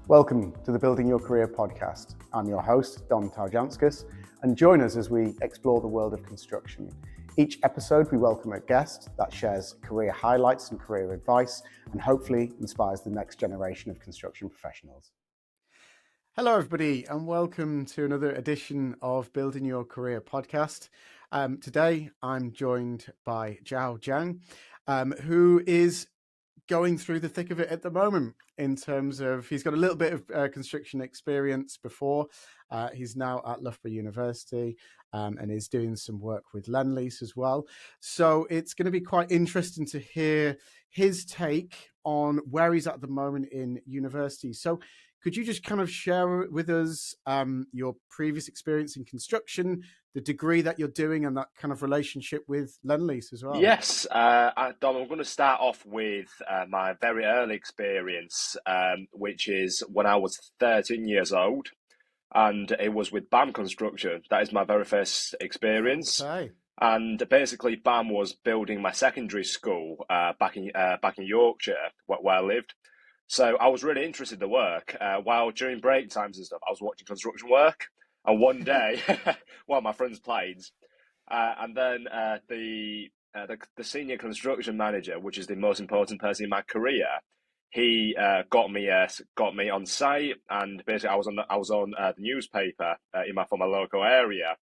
Welcome to the Building Your Career podcast. I'm your host, Don Tarjanskas, and join us as we explore the world of construction. Each episode, we welcome a guest that shares career highlights and career advice, and hopefully inspires the next generation of construction professionals. Hello, everybody, and welcome to another edition of Building Your Career podcast. Today, I'm joined by Zhao Jiang, who is going through the thick of it at the moment in terms of, he's got a little bit of construction experience before. He's now at Loughborough University and is doing some work with Lend-Lease as well. So it's going to be quite interesting to hear his take on where he's at the moment in university. So could you just kind of share with us your previous experience in construction, the degree that you're doing, and that kind of relationship with Lend-Lease as well? Yes, Dom, I'm going to start off with my very early experience, which is when I was 13 years old, and it was with BAM Construction. That is my very first experience. Okay. And basically, BAM was building my secondary school back in Yorkshire, where I lived. So I was really interested in the work. While during break times and stuff, I was watching construction work. And one day, one of my friends played, and then the senior construction manager, which is the most important person in my career, he got me on site, and basically I was on the newspaper for my local area,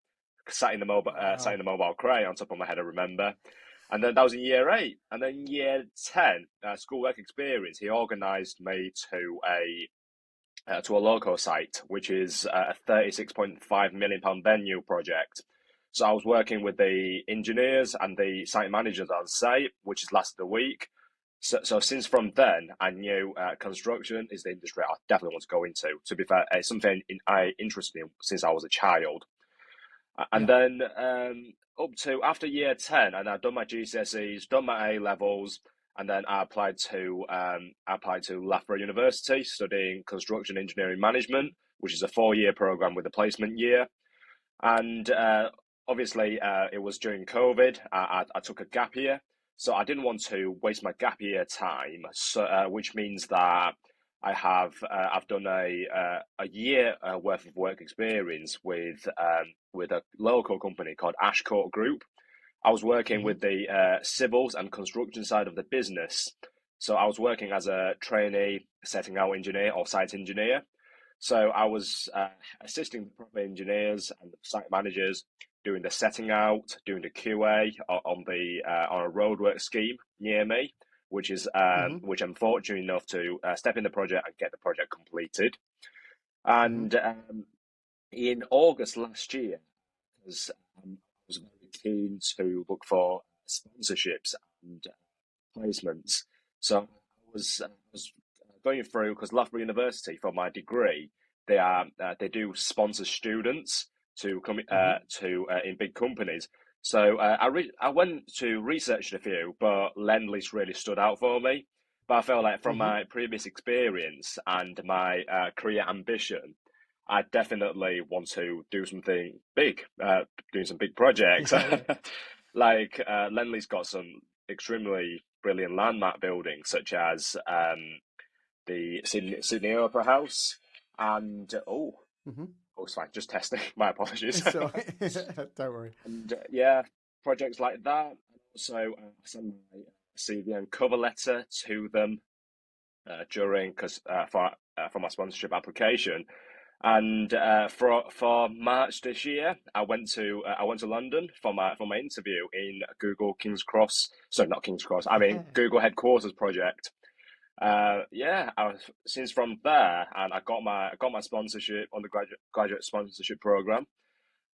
sat in the mobile crane on top of my head, I remember. And then that was in year 8, and then year 10, school work experience. He organised me to a local site, which is a £36.5 million venue project. So I was working with the engineers and the site managers on site, which has lasted a week. So since from then, I knew construction is the industry I definitely want to go into. To be fair, it's something I interested in since I was a child. And then up to after year 10, and I'd done my GCSEs, done my A levels, and then I applied to Loughborough University, studying construction engineering management, which is a 4-year program with a placement year. And obviously, it was during COVID. I took a gap year, so I didn't want to waste my gap year time. So, which means that I've done a year worth of work experience with a local company called Ashcourt Group. I was working with the civils and construction side of the business. So I was working as a trainee setting out engineer or site engineer. So I was assisting the property engineers and the site managers doing the setting out, doing the QA on a roadwork scheme near me, which I'm fortunate enough to step in the project and get the project completed. And in August last year, I was very keen to look for sponsorships and placements. So I was going through, because Loughborough University, for my degree, they do sponsor students to come in big companies. So I went to research a few, but Lend-Lease really stood out for me. But I felt like from my previous experience and my career ambition, I definitely want to do something big, doing some big projects. Like Lend-Lease got some extremely brilliant landmark buildings, such as the Sydney Opera House, and it's fine, just testing. My apologies. Don't worry. And projects like that. And also, I sent my CV and cover letter to them for my sponsorship application. And for March this year, I went to London for my interview in Google King's Cross. Sorry, not King's Cross. I mean Google headquarters project. Since from there, and I got my sponsorship on the graduate sponsorship program,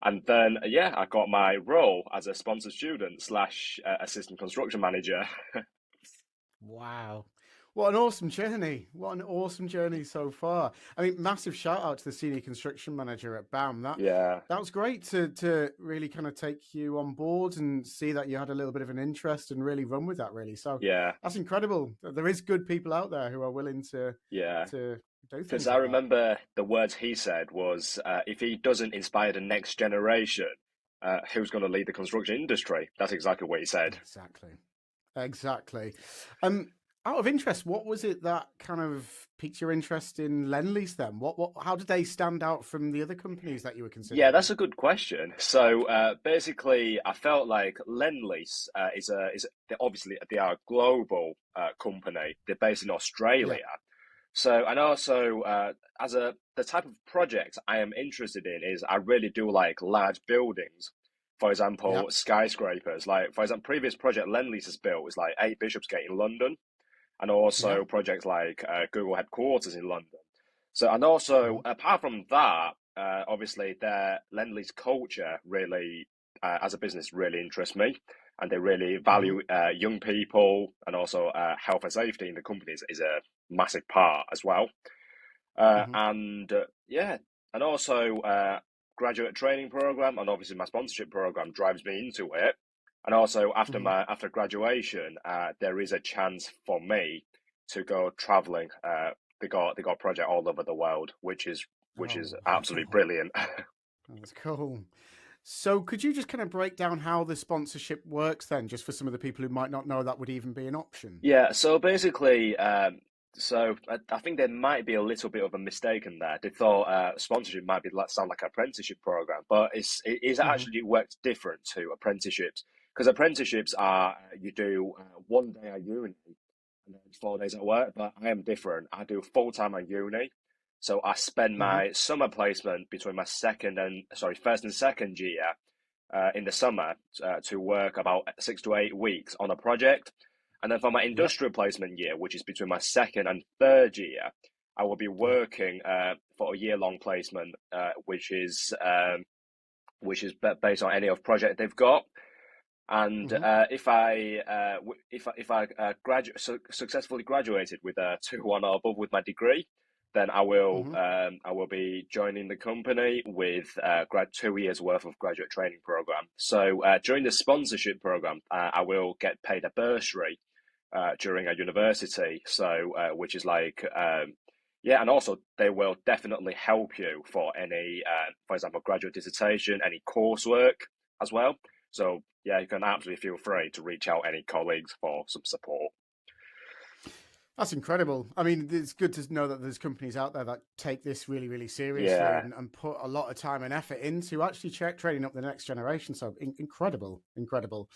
and then I got my role as a sponsored student / assistant construction manager. Wow. What an awesome journey. What an awesome journey so far. I mean, massive shout out to the senior construction manager at BAM. That was great to really kind of take you on board and see that you had a little bit of an interest and really run with that, really. So that's incredible. There is good people out there who are willing to do things. Because I remember the words he said was, if he doesn't inspire the next generation, who's going to lead the construction industry? That's exactly what he said. Exactly. Out of interest, what was it that kind of piqued your interest in Lend-Lease then? How did they stand out from the other companies that you were Yeah, considering? that's a good question. So basically, I felt like Lendlease obviously they are a global company. They're based in Yeah. Australia. So and also as a the type of project I am interested in is I really do like large buildings. For Yeah. example, skyscrapers. Like for example, previous project Lendlease has built is like 8 Bishopsgate in London, and Yeah. also projects like Google headquarters in London. So, and also Mhm. apart from that, obviously their Lend-Lease culture really, as a business, really interests me, and they really Mhm. value young people, and also health and safety in the companies is a massive part as well. Mhm. And yeah, and also graduate training program, and obviously my sponsorship program drives me into it. And also Mhm. after graduation, there is a chance for me to go traveling. They got a project all over the world, which is Oh, absolutely brilliant. that's cool. So, could you just kind of break down how the sponsorship works then, just for some of the people who might not know that would even be an option? Yeah, so basically, I think there might be a little bit of a mistake in there. They thought sponsorship might be sound like an apprenticeship program, but it is Mhm. actually works different to apprenticeships, because apprenticeships are you do 1 day at uni and then 4 days at work. But I am different. I do full time at uni, so I spend Mhm. my summer placement between my first and second year in the summer to work about 6 to 8 weeks on a project. And then for my Yeah. industrial placement year, which is between my second and third year, I will be Yeah. working for a year-long placement, which is based on any of project they've got. And Mhm. if I successfully graduated with a 2-1 or above with my degree, then Mhm. I will be joining the company with 2 years worth of graduate training program. So during the sponsorship program, I will get paid a bursary during a university. So which is like yeah, and also they will definitely help you for any, for example, graduate dissertation, any coursework as well. So yeah, you can absolutely feel free to reach out any colleagues for some support. That's incredible. I mean, it's good to know that there's companies out there that take this really, really seriously Yeah, and put a lot of time and effort into actually training up the next generation. So incredible, incredible.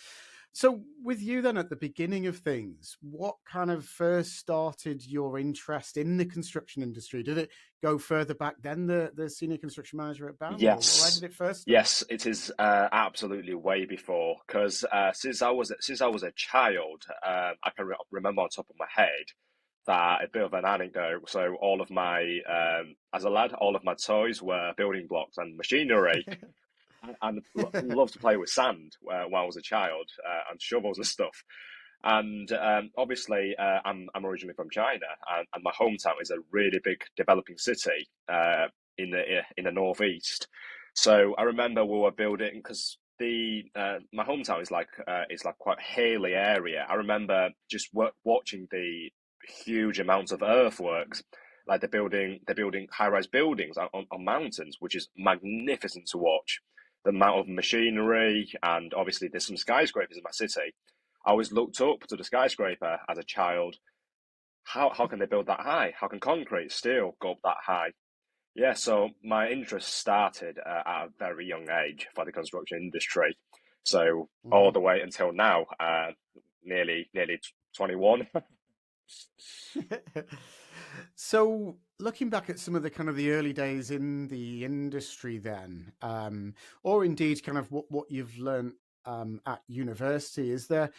So, with you then at the beginning of things, what kind of first started your interest in the construction industry? Did it go further back than the senior construction manager at BAM, or where yes, did it first start? yes, it is absolutely way before, because since I was a child, I can remember on top of my head that a bit of an anecdote. So all of my as a lad, all of my toys were building blocks and machinery, and loved to play with sand when I was a child, and shovels and stuff. And obviously, I'm originally from China, and my hometown is a really big developing city in the northeast. So I remember we were building, because the my hometown is like it's like quite hilly area. I remember just watching the huge amounts of earthworks. Like they're building high-rise buildings on mountains, which is magnificent to watch. The amount of machinery, and obviously there's some skyscrapers in my city. I always looked up to the skyscraper as a child. How can they build that high? How can concrete, steel go up that high? Yeah, so my interest started at a very young age for the construction industry. So all Mhm. the way until now, nearly 21. So, looking back at some of the kind of the early days in the industry, then, or indeed, kind of what you've learned at university, is there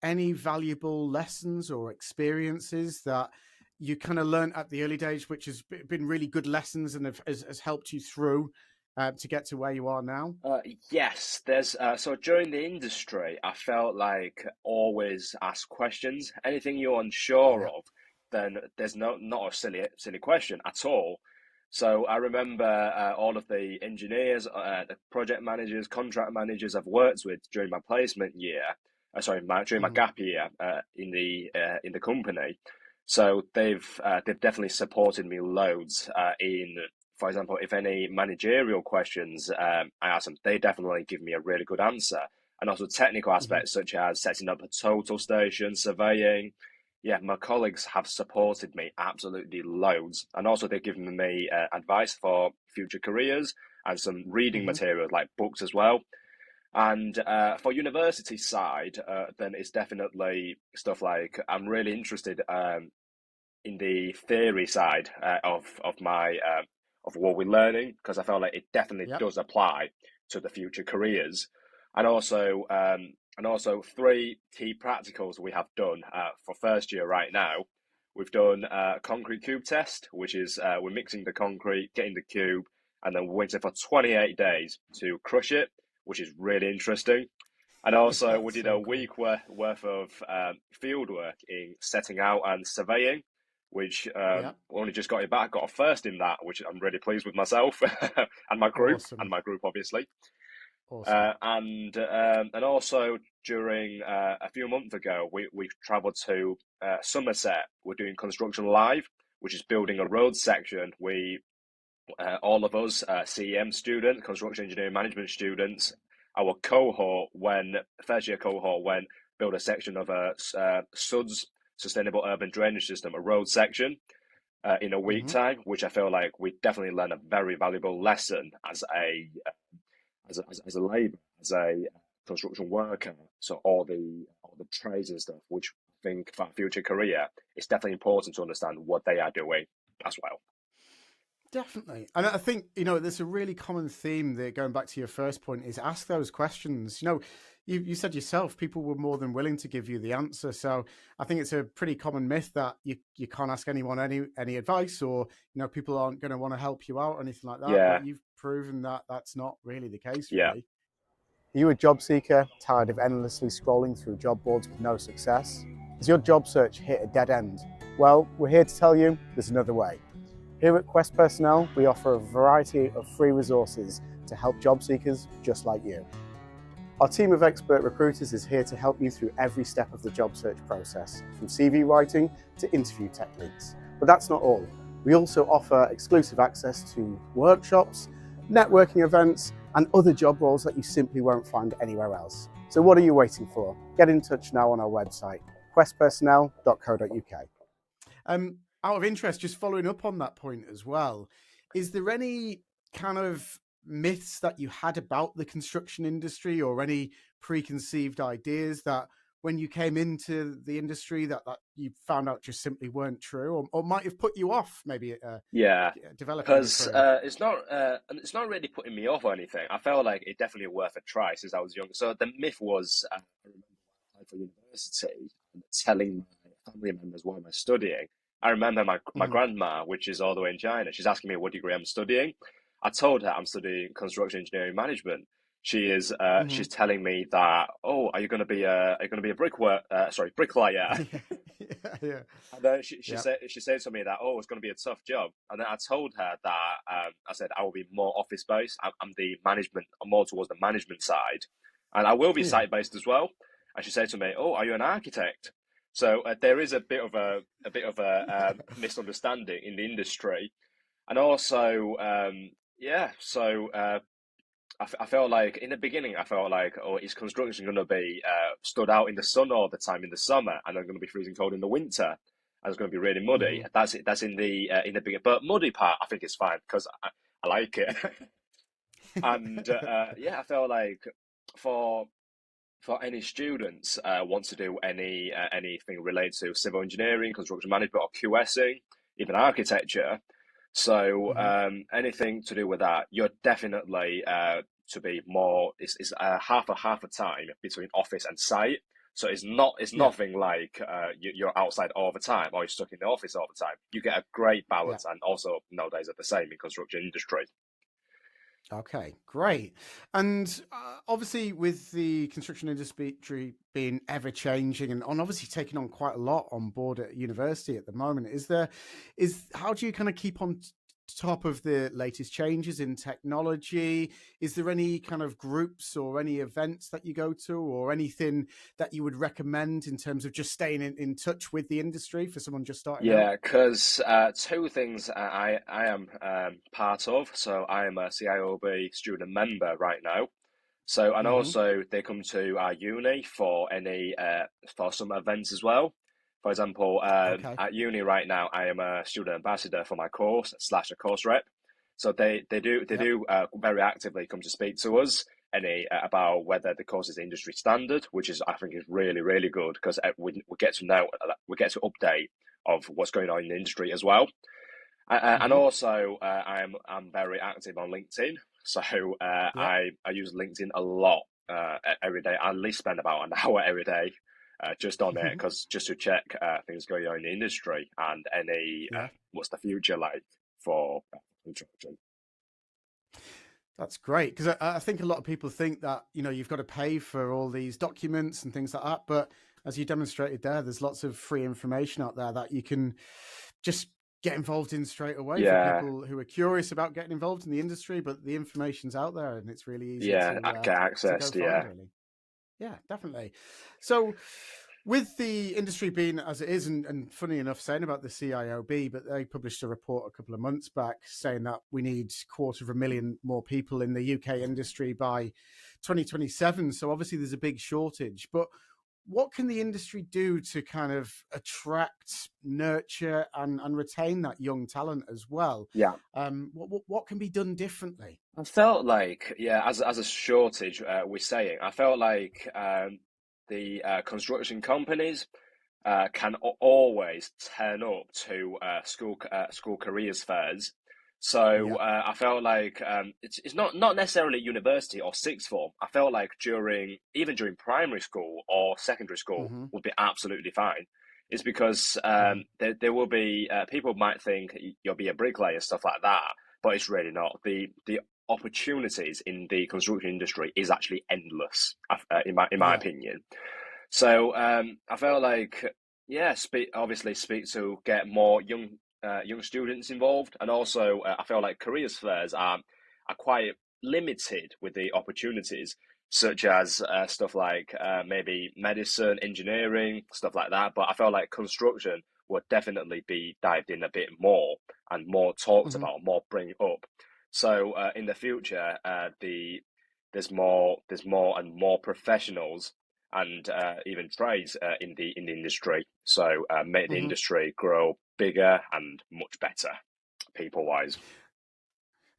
any valuable lessons or experiences that you kind of learned at the early days, which has been really good lessons and has helped you through to get to where you are now? Uh, yes, there's so during the industry, I felt like always ask questions. Anything you're unsure Yeah. of, then there's not a silly question at all. So I remember all of the engineers, the project managers, contract managers I've worked with during my placement year, during my Hmm. gap year in the company. So they've definitely supported me loads in, for example, if any managerial questions I ask them, they definitely give me a really good answer. And also technical Hmm. aspects such as setting up a total station, surveying, yeah, my colleagues have supported me absolutely loads, and also they've given me advice for future careers and some reading Hmm. materials like books as well. And for university side, then it's definitely stuff like I'm really interested in the theory side of my of what we're learning because I felt like it definitely Yep. does apply to the future careers, and also three key practicals we have done for first year right now. We've done a concrete cube test, which is we're mixing the concrete, getting the cube, and then we're waiting for 28 days to crush it, which is really interesting. And also, we That's did a so cool. week worth of field work in setting out and surveying, which Yep. only just got it back, got a first in that, which I'm really pleased with myself and Awesome. my group, obviously. Awesome. And also during a few months ago, we travelled to Somerset. We're doing construction live, which is building a road section. We all of us CEM students, construction engineering management students, our cohort when first year cohort when build a section of a SUDS sustainable urban drainage system, a road section in a week Hmm. time, which I feel like we definitely learn a very valuable lesson as a labor, as a construction worker. So all the trades and stuff, which I think for future career, it's definitely important to understand what they are doing as well. Definitely. And I think, there's a really common theme there, going back to your first point, is ask those questions. You said yourself, people were more than willing to give you the answer. So I think it's a pretty common myth that you can't ask anyone any advice, or, people aren't going to want to help you out or anything like that. But Yeah, you've proven that that's not really the case, yeah. really. Are you a job seeker, tired of endlessly scrolling through job boards with no success? Has your job search hit a dead end? Well, we're here to tell you there's another way. Here at Quest Personnel, we offer a variety of free resources to help job seekers just like you. Our team of expert recruiters is here to help you through every step of the job search process, from CV writing to interview techniques. But that's not all. We also offer exclusive access to workshops, networking events, and other job roles that you simply won't find anywhere else. So what are you waiting for? Get in touch now on our website, questpersonnel.co.uk. Out of interest, just following up on that point as well, is there any kind of myths that you had about the construction industry, or any preconceived ideas that when you came into the industry that you found out just simply weren't true, or might have put you off maybe Yeah, developing your because career? it's not really putting me off or anything. I felt like it definitely worth a try since I was young. So the myth was, I remember when I applied for university and telling my family members what am I studying. I remember my Hmm. grandma, which is all the way in China. She's asking me what degree I'm studying. I told her I'm studying construction engineering management. Hmm. She's telling me that, oh, are you going to be a bricklayer? Yeah, yeah, yeah, And then yeah. she said to me that, oh, it's going to be a tough job. And then I told her that I said I will be more office based. I'm the management. I'm more towards the management side, and I will be Yeah. site based as well. And she said to me, oh, are you an architect? So there is a bit of a misunderstanding in the industry, and also yeah. So I felt like in the beginning, I felt like, oh, is construction going to be stood out in the sun all the time in the summer, and I'm going to be freezing cold in the winter, and it's going to be really muddy. Hmm. That's it. That's in the beginning, but muddy part, I think is fine because I like it. And yeah, I felt like for for any students want to do anything related to civil engineering, construction management, or QSing, even architecture. So Hmm. anything to do with that, you're definitely to be more. It's half a time between office and site. So it's Yeah. nothing like you're outside all the time or you're stuck in the office all the time. You get a great Yeah. balance, and also nowadays are the same in construction industry. Okay, great. And obviously, with the construction industry being ever changing, and obviously taking on quite a lot on board at university at the moment, is how do you kind of keep on top of the latest changes in technology? Is there any kind of groups or any events that you go to, or anything that you would recommend in terms of just staying in touch with the industry for someone just starting out? Yeah, because two things I am part of. So I am a CIOB student member right now. So and Hmm. also they come to our uni for any for some events as well. For example, Okay. at uni right now, I am a student ambassador for my course / a course rep. So Yep. they do very actively come to speak to us about whether the course is industry standard, which is I think is really good because we get to know we get to update of what's going on in the industry as well. And Mm-hmm. also, I'm very active on LinkedIn, so Yep. I use LinkedIn a lot every day. I at least spend about an hour every day just on it, because just to check things going on in the industry and any Yeah. what's the future like for construction. That's great, because I think a lot of people think that you've got to pay for all these documents and things like that, but as you demonstrated there, there's lots of free information out there that you can just get involved in straight away for Yeah, people who are curious about getting involved in the industry. But the information's out there, and it's really easy yeah, I get to access go to, find. yeah. Really, yeah, definitely. So, with the industry being as it is, and funny enough, saying about the CIOB, but they published a report a couple of months back saying that we need 250,000 more people in the UK industry by 2027. So obviously there's a big shortage. But what can the industry do to kind of attract, nurture, and retain that young talent as well? Yeah. What can be done differently? I felt like, yeah, as a shortage, we're saying, I felt like the construction companies can always turn up to school careers fairs. So Yeah. I felt like it's not necessarily university or sixth form. I felt like even during primary school or secondary school Hmm. would be absolutely fine. It's because Hmm. there will be people might think you'll be a bricklayer, stuff like that, but it's really not. The opportunities in the construction industry is actually endless, in my Yeah. opinion. So I felt like, yeah, speak to get more young students involved, and also I feel like careers fairs are quite limited with the opportunities, such as stuff like maybe medicine, engineering, stuff like that. But I felt like construction would definitely be dived in a bit more and more talked Hmm. about, more bring up. So in the future, there's more and more professionals and even trades in the industry. So make the Hmm. industry grow bigger and much better, people wise.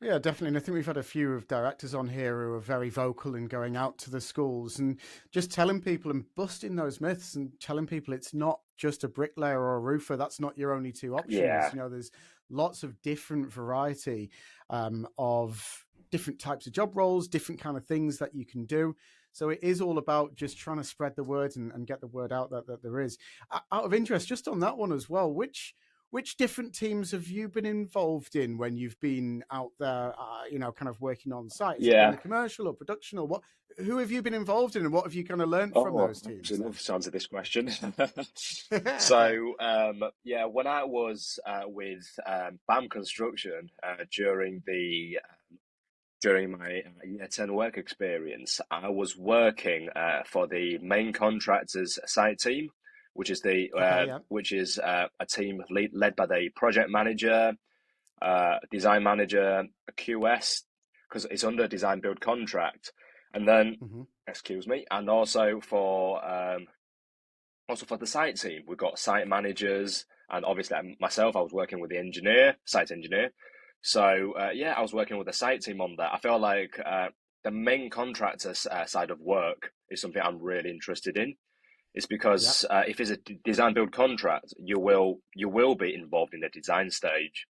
Yeah, definitely. And I think we've had a few of directors on here who are very vocal in going out to the schools and just telling people and busting those myths and telling people it's not just a bricklayer or a roofer. That's not your only two options. Yeah, There's lots of different variety of different types of job roles, different kind of things that you can do. So it is all about just trying to spread the word and get the word out that there is. Out of interest, just on that one as well, which different teams have you been involved in when you've been out there, kind of working on site? Has it been yeah. the commercial or production or what? Who have you been involved in and what have you kind of learned from Oh, those I teams actually love to answer this question. then? So, yeah, when I was with BAM Construction during my year 10 work experience, I was working for the main contractor's site team, which is Okay, yeah. a team led by the project manager, design manager, a QS, because it's under design build contract, and then, Hmm. excuse me, and also for the site team, we've got site managers, and obviously myself, I was working with the site engineer. So yeah, I was working with the site team on that. I feel like the main contractor side of work is something I'm really interested in. It's Yeah. because if it's a design build contract, you will be involved in the design stage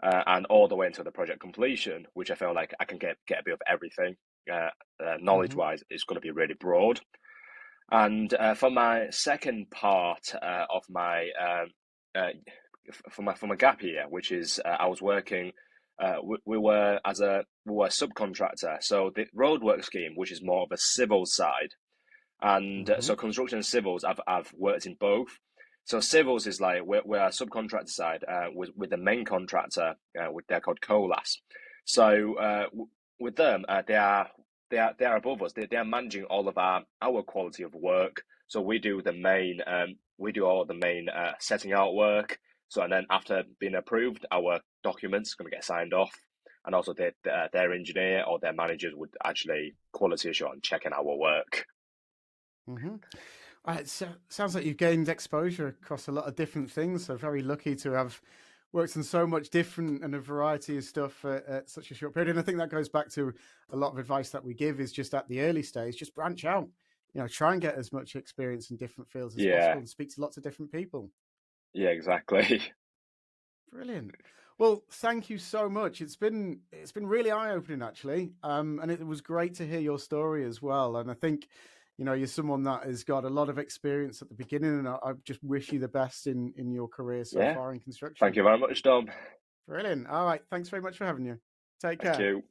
and all the way until the project completion, which I feel like I can get a bit of everything. Knowledge Hmm. wise, it's going to be really broad. And for my second part of my uh, for my gap year, which is I was working, we were a subcontractor, so the roadwork scheme, which is more of a civil side, and Hmm. so construction and civils, I've worked in both. So civils is like we're a subcontractor side with the main contractor, they're called Colas. So with them, they are above us. They are managing all of our quality of work. So we do all the main setting out work. So and then after being approved, our documents going to get signed off, and also their engineer or their managers would actually quality assure and check in our work. Hmm. Sounds like you've gained exposure across a lot of different things. So very lucky to have worked on so much different and a variety of stuff at such a short period. And I think that goes back to a lot of advice that we give is just at the early stage, just branch out, try and get as much experience in different fields as Yeah, possible and speak to lots of different people. yeah, exactly. Brilliant. Well, thank you so much. It's been really eye-opening actually. And it was great to hear your story as well. And I think, you're someone that has got a lot of experience at the beginning, and I just wish you the best in your career so Yeah, far in construction. thank you very much, Dom. Brilliant. All right. Thanks very much for having you. Take care. Thank you.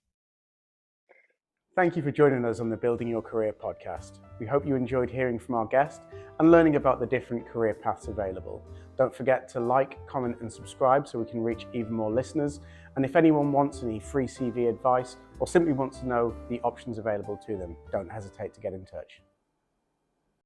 Thank you for joining us on the Building Your Career podcast. We hope you enjoyed hearing from our guest and learning about the different career paths available. Don't forget to like, comment and subscribe so we can reach even more listeners. And if anyone wants any free CV advice or simply wants to know the options available to them, don't hesitate to get in touch.